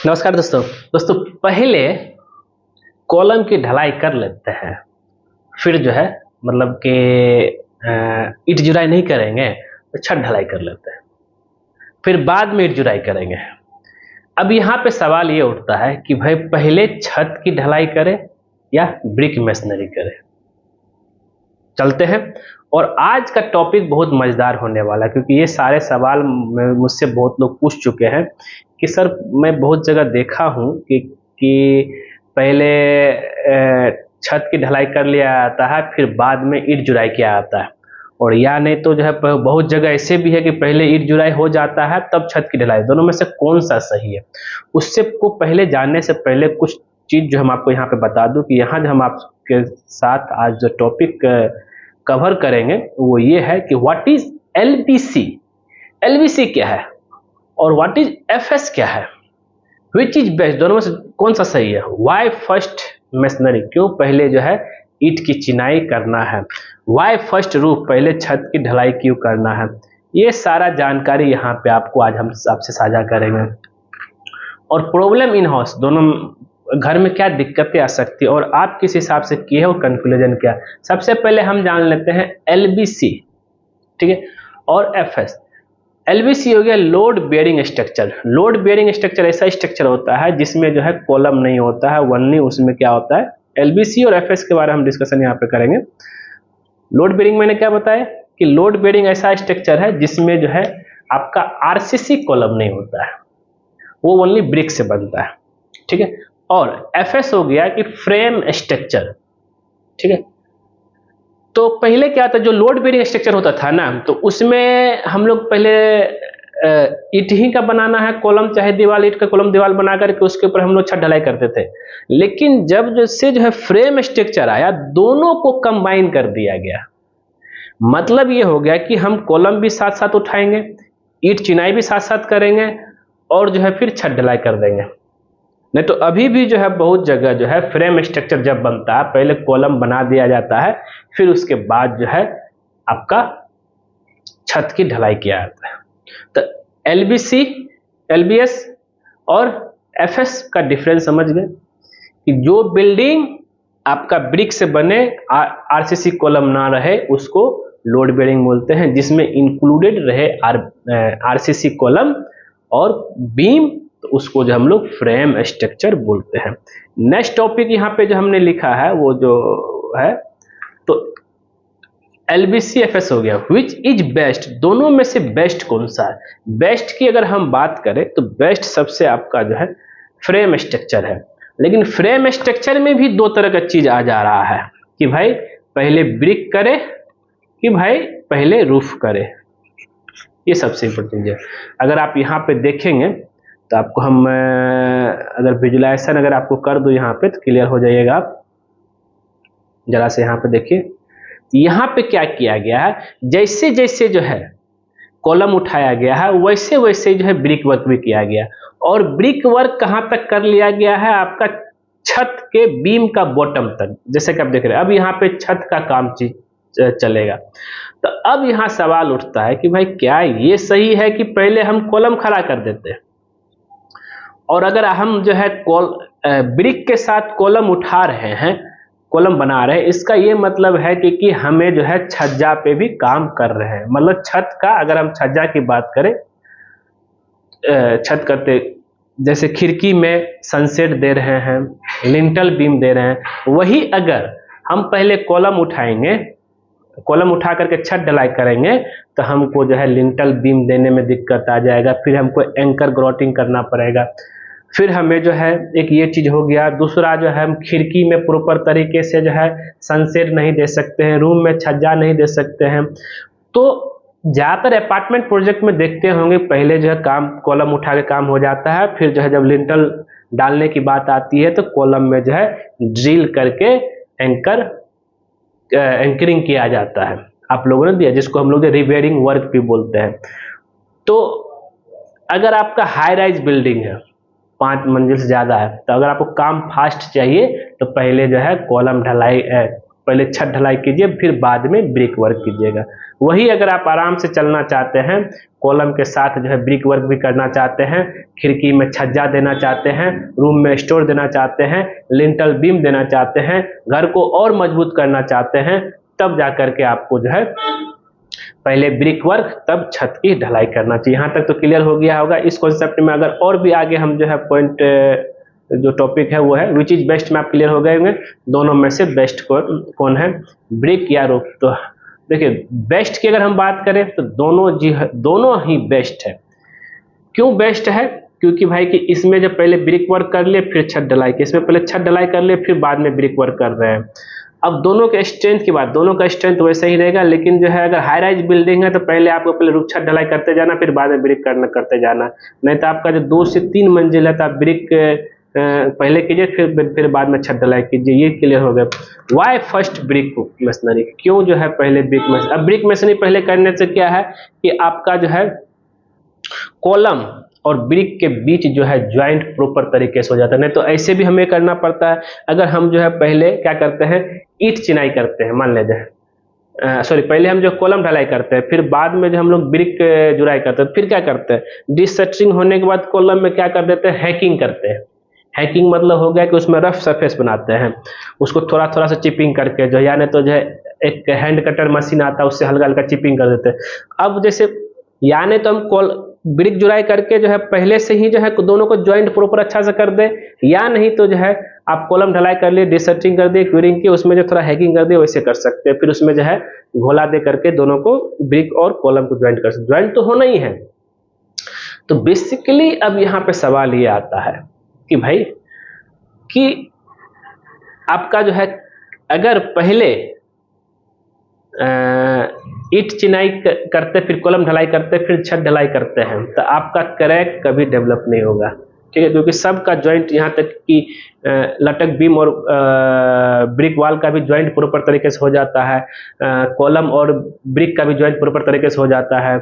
नमस्कार दोस्तों। पहले कॉलम की ढलाई कर लेते हैं, फिर जो है मतलब कि ईंट जुराई नहीं करेंगे तो छत ढलाई कर लेते हैं, फिर बाद में ईंट जुराई करेंगे। अब यहाँ पे सवाल ये उठता है कि भाई पहले छत की ढलाई करें या ब्रिक मेसनरी करें। चलते हैं। और आज का टॉपिक बहुत मजेदार होने वाला है, क्योंकि ये सारे सवाल मुझसे बहुत लोग पूछ चुके हैं कि सर मैं बहुत जगह देखा हूँ कि पहले छत की ढलाई कर लिया जाता है, फिर बाद में ईंट जुराई किया जाता है। और या नहीं तो जो है बहुत जगह ऐसे भी है कि पहले ईंट जुराई हो जाता है तब छत की ढलाई। दोनों में से कौन सा सही है, उससे को पहले जानने से पहले कुछ चीज जो हम आपको यहाँ पे बता दूं कि यहाँ जो हम आपके साथ आज जो टॉपिक कवर करेंगे वो ये है कि व्हाट इज एलबीसी। एलबीसी क्या है और व्हाट इज एफएस क्या है, विच इज बेस्ट, दोनों में से कौन सा सही है। वाई फर्स्ट मेसनरी, क्यों पहले जो है ईंट की चिनाई करना है। वाई फर्स्ट रूफ, पहले छत की ढलाई क्यों करना है। ये सारा जानकारी यहाँ पे आपको आज हम आपसे साझा करेंगे। और प्रॉब्लम इन हाउस, दोनों घर में क्या दिक्कतें आ सकती है और आप किस हिसाब से किए हो, कंक्लूजन क्या। सबसे पहले हम जान लेते हैं एलबीसी, ठीक है, और एफएस। एलबीसी हो गया load bearing structure. Load bearing structure ऐसा स्ट्रक्चर होता है जिसमें जो है कॉलम नहीं होता है, वनली उसमें क्या होता है। एलबीसी और एफएस के बारे में हम डिस्कशन यहाँ पे करेंगे। लोड बेयरिंग मैंने क्या बताया कि लोड बेयरिंग ऐसा स्ट्रक्चर है जिसमें जो है आपका आरसीसी कॉलम नहीं होता है, वो ओनली ब्रिक से बनता है, ठीक है। और एफएस हो गया कि फ्रेम स्ट्रक्चर, ठीक है। तो पहले क्या था, जो लोड बेयरिंग स्ट्रक्चर होता था ना, तो उसमें हम लोग पहले ईंट ही का बनाना है कॉलम, चाहे दीवार, ईंट का कॉलम दीवार बना करके उसके ऊपर हम लोग छत ढलाई करते थे। लेकिन जब जैसे जो है फ्रेम स्ट्रक्चर आया, दोनों को कंबाइन कर दिया गया। मतलब ये हो गया कि हम कॉलम भी साथ साथ उठाएंगे, ईंट चिनाई भी साथ साथ करेंगे और जो है फिर छत ढलाई कर देंगे। नहीं तो अभी भी जो है बहुत जगह जो है फ्रेम स्ट्रक्चर जब बनता है पहले कॉलम बना दिया जाता है, फिर उसके बाद जो है आपका छत की ढलाई किया जाता है। तो एलबीसी, एलबीएस और एफएस का डिफरेंस समझ गए कि जो बिल्डिंग आपका ब्रिक से बने, आरसीसी कॉलम ना रहे, उसको लोड बेयरिंग बोलते हैं, जिसमें इंक्लूडेड रहे आरसीसी कॉलम और बीम, तो उसको जो हम लोग फ्रेम स्ट्रक्चर बोलते हैं। नेक्स्ट टॉपिक यहाँ पे जो हमने लिखा है वो जो है, तो एलबीसी एफएस हो गया। विच इज बेस्ट, दोनों में से बेस्ट कौन सा है। बेस्ट की अगर हम बात करें तो बेस्ट सबसे आपका जो है फ्रेम स्ट्रक्चर है। लेकिन फ्रेम स्ट्रक्चर में भी दो तरह का चीज आ जा रहा है कि भाई पहले ब्रिक करे कि भाई पहले रूफ करे। ये सबसे इम्पोर्टेंट है। अगर आप यहाँ पे देखेंगे तो आपको हम अगर विजुलाइजेशन अगर आपको कर दूं यहाँ पे तो क्लियर हो जाइएगा। आप जरा से यहाँ पे देखिए, यहाँ पे क्या किया गया है, जैसे जैसे जो है कॉलम उठाया गया है वैसे वैसे जो है ब्रिक वर्क भी किया गया। और ब्रिक वर्क कहाँ तक कर लिया गया है, आपका छत के बीम का बॉटम तक। जैसे कि आप देख रहे हैं अब यहाँ पे छत का काम चलेगा। तो अब यहाँ सवाल उठता है कि भाई क्या ये सही है कि पहले हम कॉलम खड़ा कर देते हैं, और अगर हम जो है ब्रिक के साथ कॉलम उठा रहे हैं, कॉलम बना रहे हैं, इसका ये मतलब है कि हमें जो है छज्जा पे भी काम कर रहे हैं। मतलब छत का, अगर हम छज्जा की बात करें, छत करते जैसे खिड़की में सनसेट दे रहे हैं, लिंटल बीम दे रहे हैं, वही अगर हम पहले कॉलम उठाएंगे, कॉलम उठा करके छत ढलाई करेंगे तो हमको जो है लिंटल बीम देने में दिक्कत आ जाएगा, फिर हमको एंकर ग्राउटिंग करना पड़ेगा, फिर हमें जो है एक ये चीज हो गया। दूसरा जो है हम खिड़की में प्रॉपर तरीके से जो है सनसेट नहीं दे सकते हैं, रूम में छज्जा नहीं दे सकते हैं। तो ज्यादातर अपार्टमेंट प्रोजेक्ट में देखते होंगे पहले जो है काम कॉलम उठा के काम हो जाता है, फिर जो है जब लिंटल डालने की बात आती है तो कॉलम में जो है ड्रिल करके एंकरिंग किया जाता है। आप लोगों ने दिया, जिसको हम लोग रिवेयरिंग वर्क भी बोलते हैं। तो अगर आपका हाई राइज बिल्डिंग है, 5 मंजिल से ज्यादा है, तो अगर आपको काम फास्ट चाहिए तो पहले जो है कॉलम ढलाई पहले छत ढलाई कीजिए, फिर बाद में ब्रिक वर्क कीजिएगा। वही अगर आप आराम से चलना चाहते हैं, कॉलम के साथ जो है ब्रिक वर्क भी करना चाहते हैं, खिड़की में छज्जा देना चाहते हैं, रूम में स्टोर देना चाहते हैं, लिंटल बीम देना चाहते हैं, घर को और मजबूत करना चाहते हैं, तब जाकर के आपको जो है पहले ब्रिक वर्क तब छत की ढलाई करना चाहिए। यहाँ तक तो क्लियर हो गया होगा। इस कॉन्सेप्ट में अगर और भी आगे हम जो है पॉइंट जो टॉपिक है वो है विच इज बेस्ट में आप क्लियर हो गए होंगे। दोनों में से बेस्ट कौन है, ब्रिक या रोक? तो देखिए बेस्ट की अगर हम बात करें तो दोनों ही बेस्ट है। क्यों बेस्ट है? क्योंकि भाई कि इसमें जब पहले ब्रिक वर्क कर लिए फिर छत ढलाई, इसमें पहले छत ढलाई कर लिए फिर बाद में ब्रिक वर्क कर रहे हैं। अब दोनों के स्ट्रेंथ की बात, दोनों का स्ट्रेंथ वैसे ही रहेगा, लेकिन जो है अगर हाई राइज बिल्डिंग है तो पहले आपको पहले छत ढलाई करते जाना, फिर बाद में ब्रिक करते जाना। नहीं तो आपका जो 2 से 3 मंजिल है तो आप ब्रिक पहले कीजिए फिर बाद में छत ढलाई कीजिए। ये क्लियर हो गया। Why first brick machinery? क्यों जो है पहले ब्रिक मशीनरी? अब ब्रिक मशीनरी पहले करने से क्या है कि आपका जो है कॉलम और ब्रिक के बीच जो है ज्वाइंट प्रॉपर तरीके से हो जाता है। नहीं तो ऐसे भी हमें करना पड़ता है। अगर हम जो है पहले क्या करते हैं, ईंट चिनाई करते हैं, मान लीजिए पहले हम जो कॉलम ढलाई करते हैं, फिर बाद में जो हम लोग ब्रिक जुड़ाई करते हैं, फिर क्या करते हैं, डिससेंटरिंग होने के बाद कॉलम में क्या कर देते हैं, हैकिंग करते हैं। हैकिंग मतलब हो गया कि उसमें रफ सरफेस बनाते हैं, उसको थोड़ा थोड़ा सा चिपिंग करके जो यानी तो जो है एक हैंड कटर मशीन आता है उससे हल्का हल्का चिपिंग कर देते हैं। अब जैसे यानी तो हम ब्रिक जुड़ाई करके जो है पहले से ही जो है दोनों को ज्वाइंट प्रॉपर अच्छा से कर दे, या नहीं तो जो है आप कॉलम ढलाई कर लिए, डिससेंटरिंग कर दिए, क्यूरिंग की, उसमें जो थोड़ा हैकिंग कर दिए, वैसे कर सकते हैं। फिर उसमें जो है घोला दे करके दोनों को ब्रिक और कॉलम को ज्वाइंट कर सकते। ज्वाइंट तो होना ही है। तो बेसिकली अब यहाँ पे सवाल ये आता है कि भाई कि आपका जो है अगर पहले ईंट चिनाई करते, फिर कॉलम ढलाई करते, फिर छत ढलाई करते हैं, तो आपका क्रैक कभी डेवलप नहीं होगा। ठीक है, क्योंकि सबका जॉइंट यहाँ तक कि लटक बीम और ब्रिक वॉल का भी जॉइंट प्रॉपर तरीके से हो जाता है, कॉलम और ब्रिक का भी जॉइंट प्रॉपर तरीके से हो जाता है,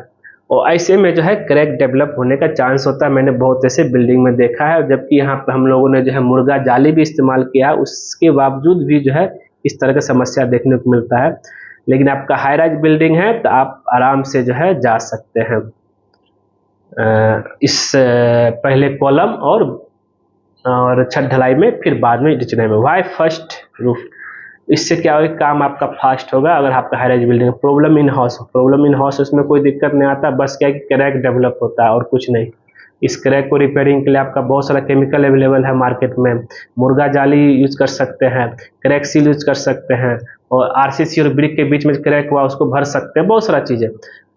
और ऐसे में जो है क्रैक डेवलप होने का चांस होता है। मैंने बहुत ऐसे बिल्डिंग में देखा है, जबकि यहाँ पे हम लोगों ने जो है मुर्गा जाली भी इस्तेमाल किया, उसके बावजूद भी जो है इस तरह का समस्या देखने को मिलता है। लेकिन आपका हाई राइज बिल्डिंग है तो आप आराम से जो है जा सकते हैं इस पहले कॉलम और छत ढलाई में, फिर बाद में ईंट चिनाई में। Why first roof? इससे क्या होगा, काम आपका फास्ट होगा। अगर आपका high rise building, problem in house उसमें कोई दिक्कत नहीं आता, बस क्या है कि क्रैक डेवलप होता है और कुछ नहीं। इस क्रैक को रिपेयरिंग के लिए आपका बहुत सारा केमिकल अवेलेबल है मार्केट में। मुर्गा जाली यूज कर सकते हैं, क्रैक सील यूज कर सकते हैं, और आरसीसी और ब्रिक के बीच में क्रैक हुआ उसको भर सकते हैं, बहुत सारा चीजें।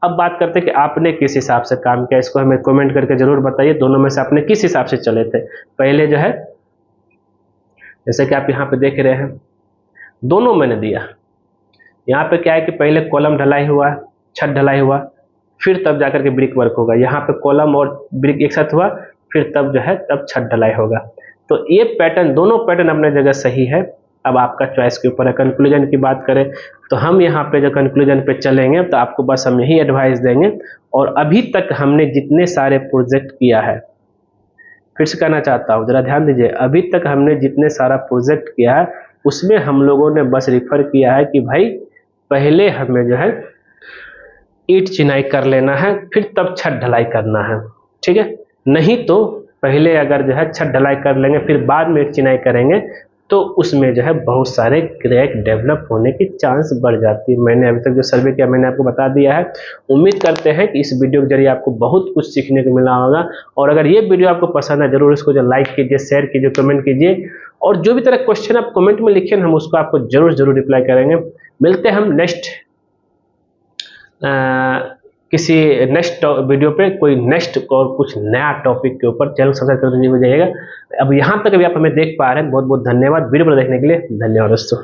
अब बात करते हैं कि आपने किस हिसाब से काम किया, इसको हमें कमेंट करके जरूर बताइए। दोनों में से आपने किस हिसाब से चले थे? पहले जो है जैसे कि आप यहाँ पे देख रहे हैं, दोनों मैंने दिया। यहाँ पे क्या है कि पहले कॉलम ढलाई हुआ, छत ढलाई हुआ, फिर तब जाकर के ब्रिक वर्क होगा। यहाँ पे कॉलम और ब्रिक एक साथ हुआ, फिर तब जो है तब छत ढलाई होगा। तो ये पैटर्न, दोनों पैटर्न अपने जगह सही है। अब आपका चॉइस के ऊपर है। कंक्लूजन की बात करें तो हम यहाँ पे जो कंक्लूजन पे चलेंगे तो आपको बस हम यही एडवाइस देंगे, और अभी तक हमने जितने सारे प्रोजेक्ट किया है, फिर से कहना चाहता हूँ जरा ध्यान दीजिए, अभी तक हमने जितने सारा प्रोजेक्ट किया है उसमें हम लोगों ने बस रिफर किया है कि भाई पहले हमें जो है ईंट चिनाई कर लेना है, फिर तब छत ढलाई करना है। ठीक है, नहीं तो पहले अगर जो है छत ढलाई कर लेंगे फिर बाद में ईंट चिनाई करेंगे तो उसमें जो है बहुत सारे क्रैक डेवलप होने की चांस बढ़ जाती है। मैंने अभी तक जो सर्वे किया मैंने आपको बता दिया है। उम्मीद करते हैं कि इस वीडियो के जरिए आपको बहुत कुछ सीखने को मिला होगा, और अगर ये वीडियो आपको पसंद है जरूर इसको जो लाइक कीजिए, शेयर कीजिए, कमेंट कीजिए, और जो भी तरह क्वेश्चन आप कमेंट में लिखें हम उसको आपको जरूर रिप्लाई करेंगे। मिलते हैं हम नेक्स्ट किसी नेक्स्ट वीडियो पे, कोई नेक्स्ट और कुछ नया टॉपिक के ऊपर। चैनल सब्सक्राइब करने हो जाइएगा। अब यहाँ तक अभी आप हमें देख पा रहे हैं, बहुत बहुत धन्यवाद। वीडियो पर देखने के लिए धन्यवाद दोस्तों।